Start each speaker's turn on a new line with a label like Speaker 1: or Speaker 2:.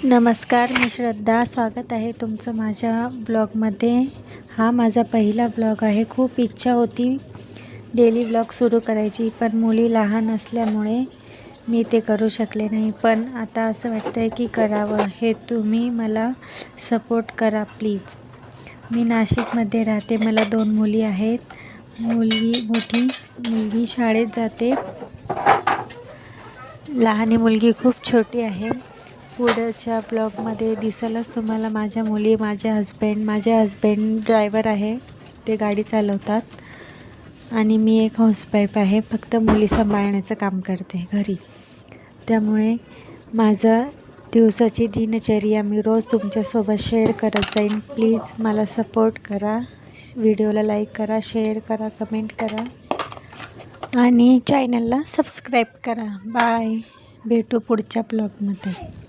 Speaker 1: नमस्कार, मी श्रद्धा. स्वागत आहे तुमचं माझ्या ब्लॉगमध्ये. हा माझा पहिला ब्लॉग आहे. खूप इच्छा होती डेली ब्लॉग सुरू करायची, पण मुली लहान असल्यामुळे मी ते करू शकले नाही. पण आता असं वाटतं आहे की करावं. हे तुम्ही मला सपोर्ट करा प्लीज. मी नाशिकमध्ये राहते. मला 2 मुली आहेत. मोठी मुलगी शाळेत जाते. लहान मुलगी खूप छोटी आहे. पुढच्या ब्लॉगमध्ये दिसेलच तुम्हाला माझ्या मुली, माझे हस्बँड ड्रायव्हर आहे, ते गाडी चालवतात. आणि मी एक हाऊसवाईफ आहे, फक्त मुली सांभाळण्याचं काम करते घरी. त्यामुळे माझं दिवसाची दिनचर्या मी रोज तुमच्यासोबत शेअर करत जाईन. प्लीज मला सपोर्ट करा. व्हिडिओला लाईक करा, शेअर करा, कमेंट करा आणि चॅनलला सबस्क्राईब करा. बाय. भेटू पुढच्या ब्लॉगमध्ये.